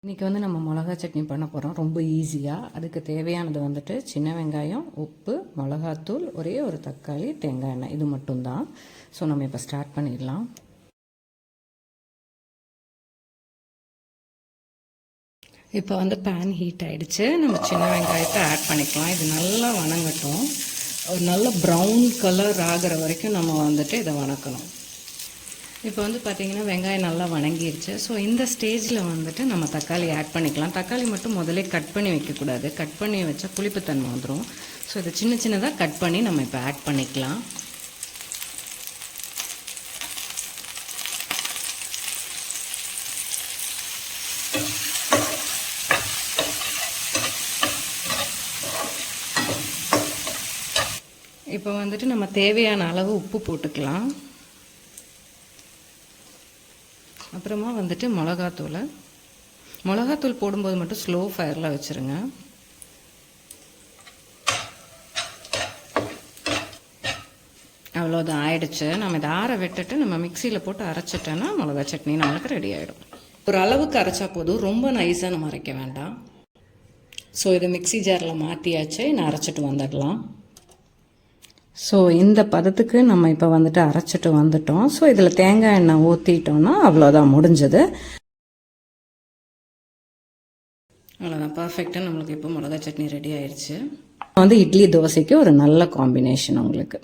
இன்றைக்கி வந்து நம்ம மிளகா சட்னி பண்ண போகிறோம். ரொம்ப ஈஸியாக. அதுக்கு தேவையானது வந்துட்டு சின்ன வெங்காயம், உப்பு, மிளகாத்தூள், ஒரே ஒரு தக்காளி, தேங்காய் எண்ணெய், இது மட்டும்தான். ஸோ நம்ம இப்போ ஸ்டார்ட் பண்ணிடலாம். இப்போ வந்து பேன் ஹீட் ஆகிடுச்சு. நம்ம சின்ன வெங்காயத்தை ஆட் பண்ணிக்கலாம். இது நல்லா வணங்கட்டும். ஒரு நல்ல ப்ரௌன் கலர் ஆகிற வரைக்கும் நம்ம வந்துட்டு இதை வணக்கணும். இப்போ வந்து பார்த்திங்கன்னா வெங்காயம் நல்லா வணங்கிடுச்சு. ஸோ இந்த ஸ்டேஜில் வந்துட்டு நம்ம தக்காளி ஆட் பண்ணிக்கலாம். தக்காளி மட்டும் முதலே கட் பண்ணி வைக்கக்கூடாது. கட் பண்ணி வச்சா புளிப்புத்தன்மை வந்துடும். ஸோ இதை சின்ன சின்னதாக கட் பண்ணி நம்ம இப்போ ஆட் பண்ணிக்கலாம். இப்போ வந்துட்டு நம்ம தேவையான அளவு உப்பு போட்டுக்கலாம். அப்புறமா வந்துட்டு மிளகாத்தூள் போடும்போது மட்டும் ஸ்லோ ஃபயரில் வச்சுருங்க. அவ்வளோதான், ஆயிடுச்சு. நம்ம இதை ஆற விட்டுட்டு நம்ம மிக்சியில் போட்டு அரைச்சிட்டோன்னா மிளகா சட்னி நம்மளுக்கு ரெடி ஆகிடும். ஒரு அளவுக்கு அரைச்சா போதும், ரொம்ப நைஸாக நம்ம அரைக்க வேண்டாம். ஸோ இதை மிக்சி ஜாரில் மாற்றியாச்சு. நான் அரைச்சிட்டு வந்துடலாம். ஸோ இந்த பதத்துக்கு நம்ம இப்போ வந்துட்டு அரைச்சிட்டு வந்துட்டோம். ஸோ இதில் தேங்காய் எண்ணெய் ஊற்றிட்டோன்னா அவ்வளோதான், முடிஞ்சது. அவ்வளோதான், பர்ஃபெக்டாக நம்மளுக்கு இப்போ மிளகா சட்னி ரெடி ஆயிடுச்சு. வந்து இட்லி தோசைக்கு ஒரு நல்ல காம்பினேஷன் உங்களுக்கு.